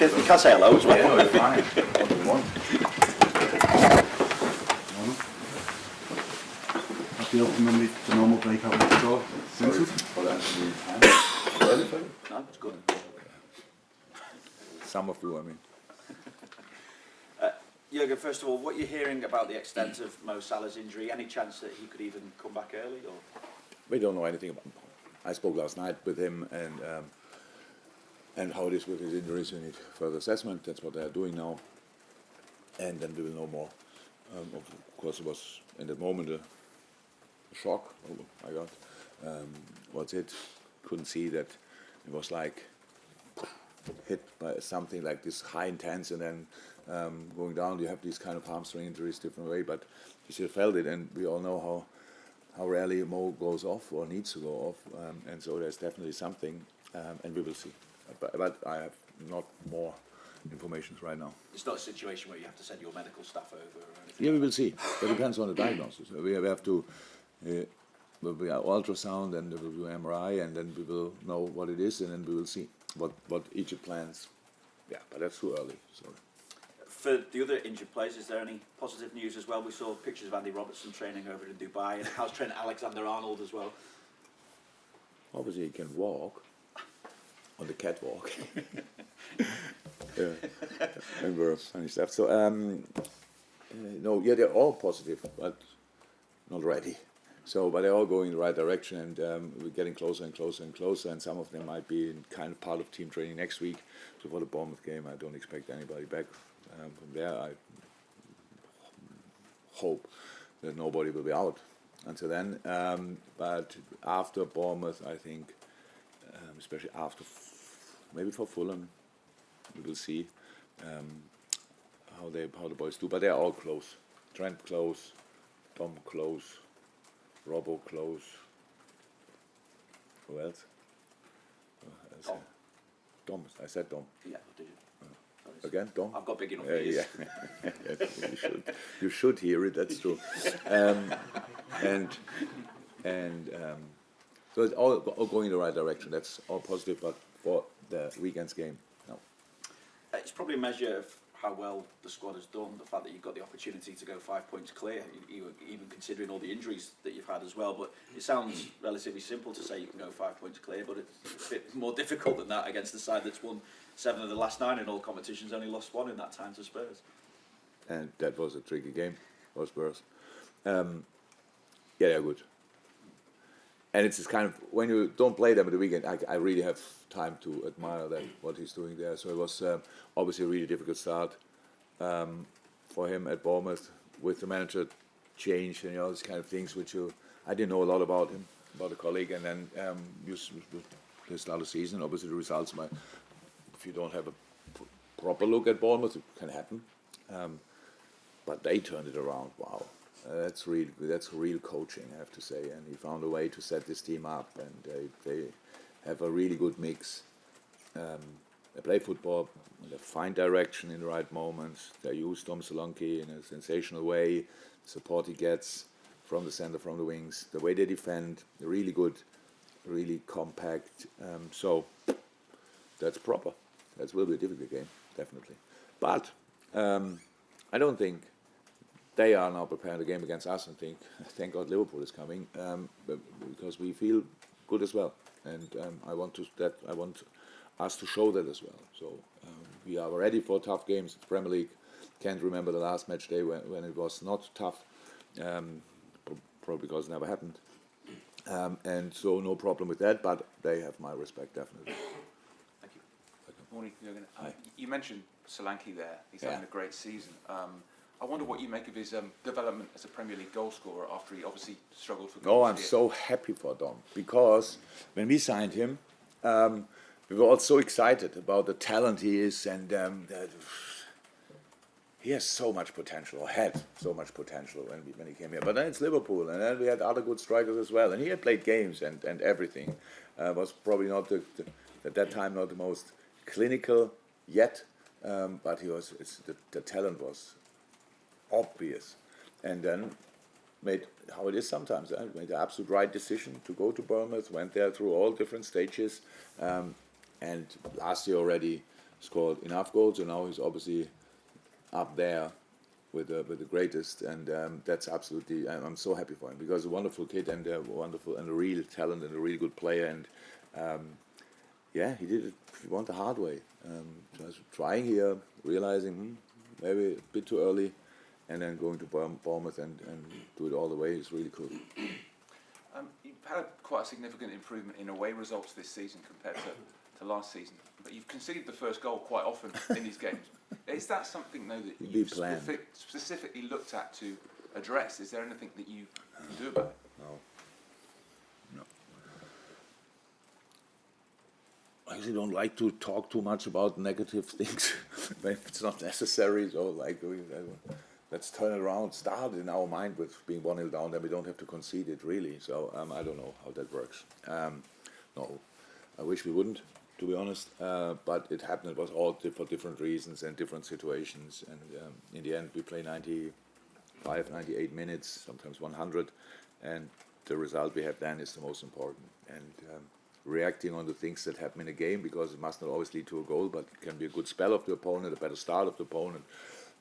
You can say hello as well. Yeah, no, it's fine. What do you want? Habt ihr auch immer mit der normal break up with the door? Censored? No, it's good. Some of you, I mean. Jurgen, first of all, what you're hearing about the extent of Mo Salah's injury, any chance that he could even come back early? Or? We don't know anything about him. I spoke last night with him and how it is with his injuries. We need further assessment. That's what they are doing now. And then we will know more. Of course, it was in that moment a shock. Oh my God. What's it? Couldn't see that it was like hit by something like this high intense and then going down. You have these kind of hamstring injuries different way, but you still felt it, and we all know how rarely Mo goes off or needs to go off, and so there's definitely something, and we will see. But I have not more information right now. It's not a situation where you have to send your medical staff over or anything? Yeah, we will see. It depends on the diagnosis. We have to. Will be ultrasound and we will do MRI, and then we will know what it is, and then we will see what each plans. Yeah, but that's too early. Sorry. For the other injured players, is there any positive news as well? We saw pictures of Andy Robertson training over in Dubai, and how's Trent Alexander-Arnold as well? Obviously, he can walk on the catwalk. And we're funny stuff. So no, yeah, they're all positive, but not ready. So, but they're all going in the right direction, and we're getting closer and closer and closer, and some of them might be in kind of part of team training next week. So for the Bournemouth game, I don't expect anybody back from there. I hope that nobody will be out until then. But after Bournemouth, I think, especially after, maybe for Fulham, we will see how the boys do. But they're all close. Trent close, Dom close, Robbo close. Who else? Dom. Dom. I said Dom. Yeah, did you? Again, Dom? I've got big enough ears. Yeah. Yes, you should hear it, that's true. So it's all going in the right direction. That's all positive, but for the weekend's game, no. It's probably a measure of how well the squad has done, the fact that you've got the opportunity to go 5 points clear, even considering all the injuries that you've had as well. But it sounds relatively simple to say you can go 5 points clear, but it's a bit more difficult than that against the side that's won 7 of the last 9 in all competitions, only lost 1 in that time to Spurs. And that was a tricky game for Spurs. Yeah, they're good. And it's kind of, when you don't play them at the weekend, I really have time to admire that, what he's doing there. So it was obviously a really difficult start for him at Bournemouth with the manager change and these kind of things, which I didn't know a lot about him, about a colleague. And then you start the season, obviously the results might, if you don't have a proper look at Bournemouth, it can happen. But they turned it around. Wow, that's real coaching, I have to say. And he found a way to set this team up, and they have a really good mix. They play football, they find direction in the right moments. They use Dom Solanke in a sensational way. The support he gets from the center, from the wings, the way they defend, they're really good, really compact. So that's proper. That will be a difficult game, definitely. But I don't think they are now preparing the game against us and think, thank God Liverpool is coming, because we feel good as well. And I want us to show that as well. So we are ready for tough games. The Premier League, can't remember the last match day when it was not tough, probably because it never happened. And so no problem with that, but they have my respect, definitely. Thank you. Morning, Jurgen. You mentioned Solanke there. He's having a great season. I wonder what you make of his development as a Premier League goal scorer after he obviously struggled for goals. Oh, I'm so happy for Dom, because when we signed him, we were all so excited about the talent he is, and that he has so much potential, or had so much potential when he came here. But then it's Liverpool, and then we had other good strikers as well, and he had played games and everything. Was probably not at that time not the most clinical yet, but he was. The talent was obvious, and then made how it is sometimes. Made the absolute right decision to go to Bournemouth. Went there through all different stages, and last year already scored enough goals, and now he's obviously up there with the greatest, and that's absolutely. I'm so happy for him because he's a wonderful kid and a wonderful and a real talent and a really good player, and yeah, he did it. He won the hard way. Just trying here, realizing maybe a bit too early, and then going to Bournemouth and do it all the way is really cool. You've had quite a significant improvement in away results this season compared to last season, but you've conceded the first goal quite often in these games. Is that something though that you've specifically looked at to address? Is there anything that you can do about it? No. I actually don't like to talk too much about negative things if it's not necessary. So let's turn it around. Start in our mind with being 1-0 down, then we don't have to concede it really. So I don't know how that works. No, I wish we wouldn't, to be honest. But it happened. It was all for different reasons and different situations. And in the end, we play 95, 98 minutes, sometimes 100, and the result we have then is the most important. And reacting on the things that happen in a game, because it must not always lead to a goal, but it can be a good spell of the opponent, a better start of the opponent.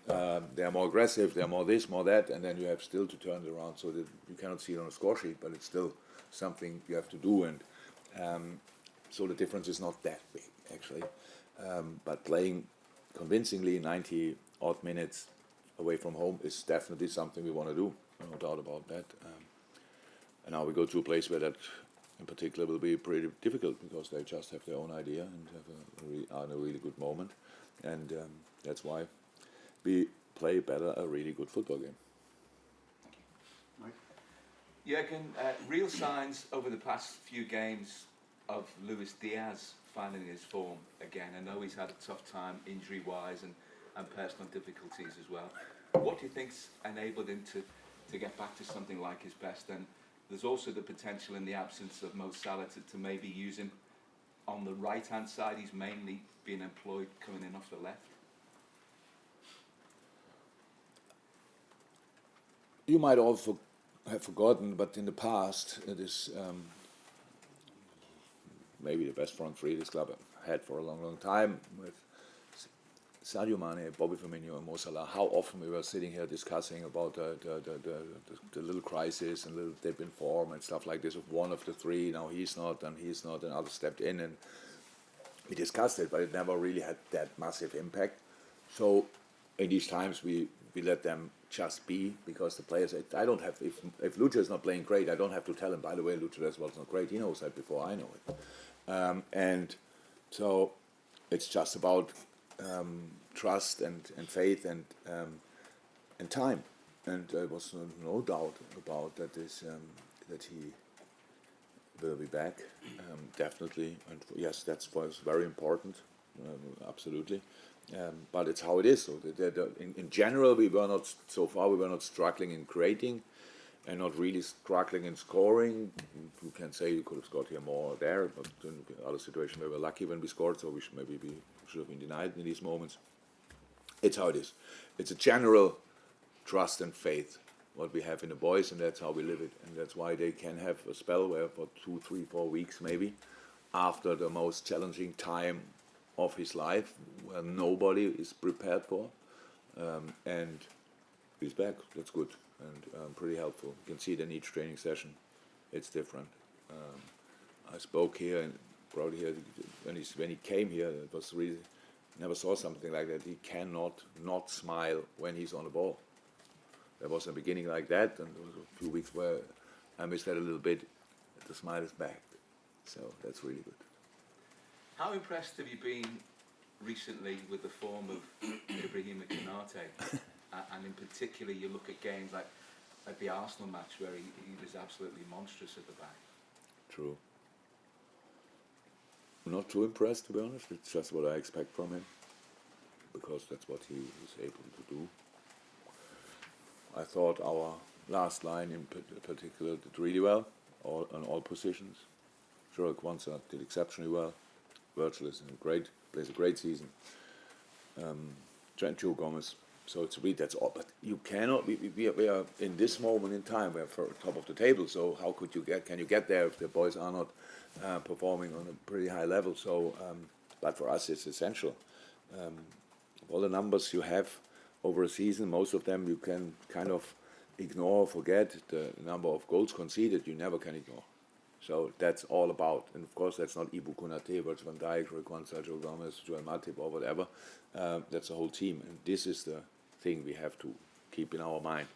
They are more aggressive, they are more this, more that, and then you have still to turn it around so that you cannot see it on a score sheet, but it's still something you have to do, and so the difference is not that big, actually. But playing convincingly 90 odd minutes away from home is definitely something we want to do, no doubt about that. And now we go to a place where that in particular will be pretty difficult because they just have their own idea and are in a really good moment, and that's why we play better a really good football game. Jurgen, real signs over the past few games of Luis Diaz finding his form again. I know he's had a tough time injury-wise and personal difficulties as well. What do you think's enabled him to get back to something like his best? And there's also the potential in the absence of Mo Salah to maybe use him on the right-hand side. He's mainly been employed coming in off the left. You might also have forgotten, but in the past, it is maybe the best front three this club had for a long, long time with Sadio Mane, Bobby Firmino, and Mo Salah. How often we were sitting here discussing about the little crisis and little dip in form and stuff like this of one of the three. Now he's not, and others stepped in, and we discussed it, but it never really had that massive impact. So in these times, we let them just be, because the players, I don't have, if Lucha is not playing great, I don't have to tell him, by the way, Lucha was not great. He knows that before I know it. And so it's just about trust and faith and time. And there was no doubt about that that he will be back, definitely. And yes, that was very important, absolutely. But it's how it is. So in general, we were not struggling in creating, and not really struggling in scoring. You can say you could have scored here more or there, but in other situations we were lucky when we scored, so we should have been denied in these moments. It's how it is. It's a general trust and faith what we have in the boys, and that's how we live it. And that's why they can have a spell where for 2, 3, 4 weeks maybe, after the most challenging time of his life, where nobody is prepared for, and he's back. That's good and pretty helpful. You can see it in each training session. It's different. I spoke here and probably here when he came here. It was really never saw something like that. He cannot not smile when he's on the ball. There was a beginning like that, and there was a few weeks where I missed that a little bit. The smile is back, so that's really good. How impressed have you been recently with the form of Ibou and Jurall? And in particular, you look at games like the Arsenal match where he was absolutely monstrous at the back. True. I'm not too impressed, to be honest. It's just what I expect from him, because that's what he was able to do. I thought our last line in particular did really well, on all positions. Jarell Quansah did exceptionally well. Virgil plays a great season. Trent Gomez. So it's really, that's all. But you cannot. We are in this moment in time. We're for top of the table. So how can you get there if the boys are not performing on a pretty high level? So, but for us, it's essential all the numbers you have over a season, most of them you can kind of ignore, forget. The number of goals conceded, you never can ignore. So that's all about, and of course that's not Ibou, Virgil van Dijk, Quansah, Joe Gomez, Joel Matip or whatever. That's the whole team, and this is the thing we have to keep in our mind.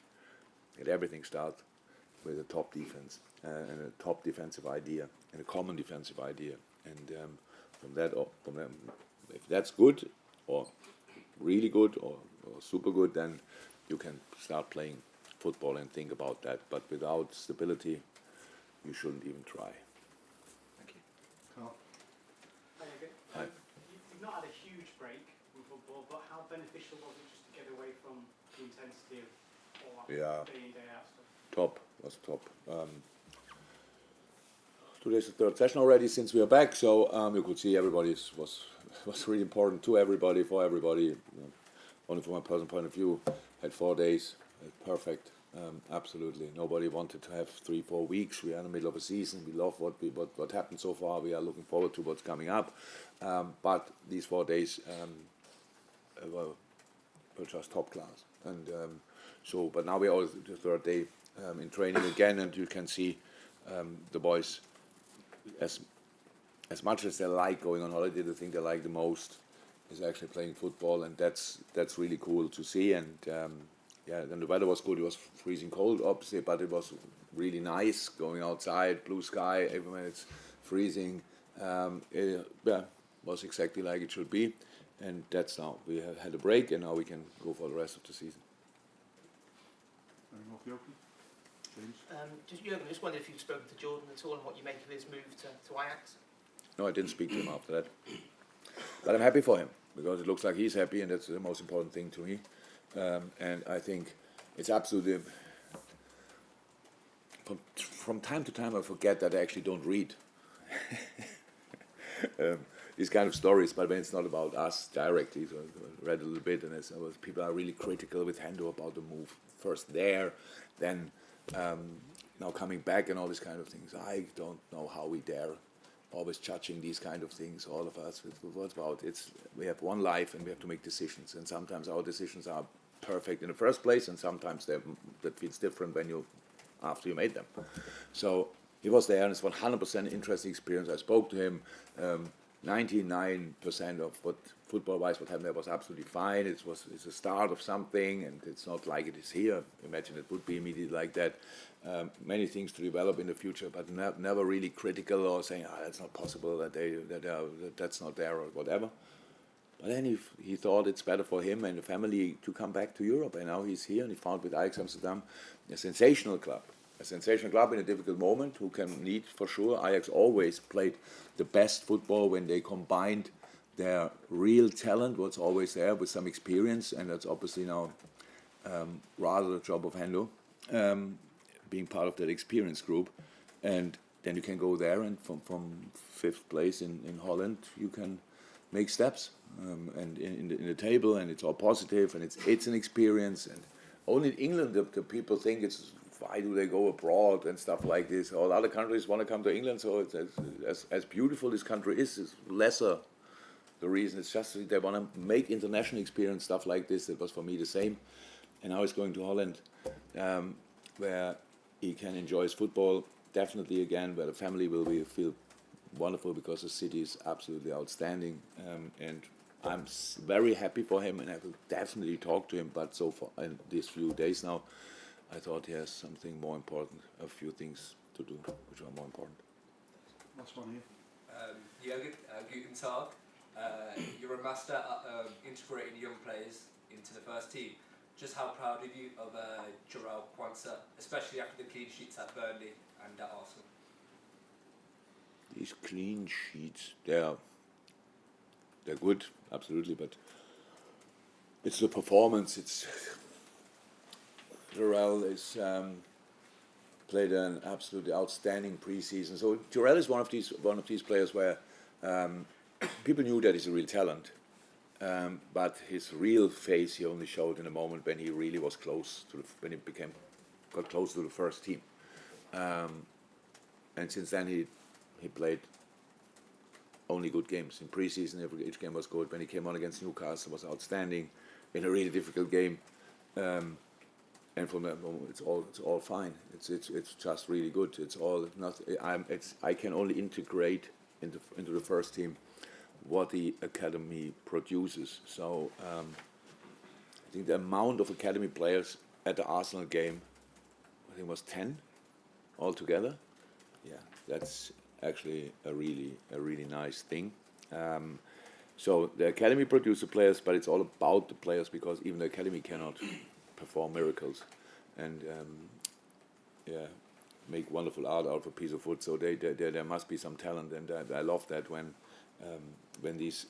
That everything starts with a top defense and a top defensive idea and a common defensive idea. And from that, if that's good or really good or super good, then you can start playing football and think about that. But without stability, you shouldn't even try. Thank you. Carl. Hi, Jurgen. Hi. You've not had a huge break from football, but how beneficial was it just to get away from the intensity of all that day in, day out stuff? Was top. Today's the third session already since we are back, so you could see everybody was really important to everybody, for everybody. You know, only from my personal point of view, had 4 days, perfect. Absolutely, nobody wanted to have 3-4 weeks. We are in the middle of a season. We love what happened so far. We are looking forward to what's coming up. But these 4 days were just top class. And but now we are the third day in training again, and you can see the boys as much as they like going on holiday. The thing they like the most is actually playing football, and that's really cool to see. And then the weather was good. It was freezing cold, obviously, but it was really nice going outside, blue sky, even when it's freezing. Was exactly like it should be. And that's now. We have had a break, and now we can go for the rest of the season. Any more for Joachim? James? Jurgen, just wondered if you've spoken to Jordan at all and what you make of his move to Ajax? No, I didn't speak to him after that. But I'm happy for him, because it looks like he's happy, and that's the most important thing to me. And I think it's absolutely... From time to time I forget that I actually don't read these kind of stories, but when it's not about us directly, so I read a little bit, and people are really critical with Hendo about the move. First there, then now coming back and all these kind of things. I don't know how we dare always judging these kind of things, all of us. What's about? We have one life and we have to make decisions, and sometimes our decisions are perfect in the first place, and sometimes that feels different after you made them. So he was there, and it's 100% interesting experience. I spoke to him. 99% of what football-wise what happened there was absolutely fine. It's a start of something, and it's not like it is here. Imagine it would be immediately like that. Many things to develop in the future, but never really critical or saying, that's not possible, that's not there or whatever. But then he thought it's better for him and the family to come back to Europe, and now he's here, and he found with Ajax Amsterdam a sensational club. A sensational club in a difficult moment, who can lead for sure. Ajax always played the best football when they combined their real talent, what's always there, with some experience, and that's obviously now rather the job of Hendo, being part of that experience group. And then you can go there, and from fifth place in Holland, you can make steps and in the table, and it's all positive, and it's an experience. And only in England the people think it's, why do they go abroad and stuff like this? All other countries want to come to England, so it's as beautiful this country is lesser the reason. It's just they want to make international experience, stuff like this. It was for me the same. And now he's going to Holland, where he can enjoy his football, definitely again, where the family will feel wonderful, because the city is absolutely outstanding. And I'm very happy for him, and I will definitely talk to him. But so far, in these few days now, I thought he has something more important, a few things to do, which are more important. Last one here. Jurgen, guten Tag. You're a master at integrating young players into the first team. Just how proud are you of Jarell, Quansah, especially after the clean sheets at Burnley and at Arsenal? These clean sheets, they're good, absolutely, but it's the performance. Jarell is played an absolutely outstanding preseason. So Jarell is one of these players where people knew that he's a real talent, but his real face he only showed in a moment when he really was close to when he got close to the first team, and since then he played only good games. In pre-season, each game was good. When he came on against Newcastle, was outstanding in a really difficult game. And from that moment, it's all fine. It's just really good. It's all not. I can only integrate into the first team what the academy produces. So I think the amount of academy players at the Arsenal game, I think was 10 altogether. Yeah, that's actually a really nice thing. So the academy produces the players, but it's all about the players, because even the academy cannot perform miracles and make wonderful art out of a piece of wood. So there must be some talent, and I love that when these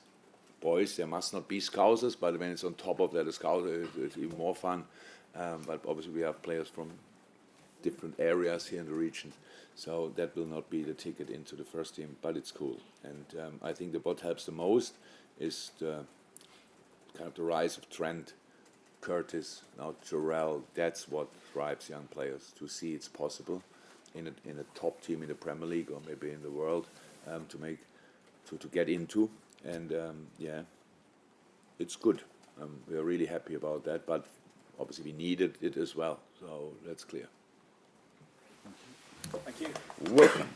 boys, there must not be scousers, but when it's on top of that, a scouser, it's even more fun. But obviously we have players from different areas here in the region, so that will not be the ticket into the first team, but it's cool. And I think that what helps the most is the kind of the rise of Trent, Curtis, now Jarell. That's what drives young players to see it's possible in a top team in the Premier League or maybe in the world to get into. And it's good. We are really happy about that, but obviously we needed it as well, so that's clear. Thank you. Welcome.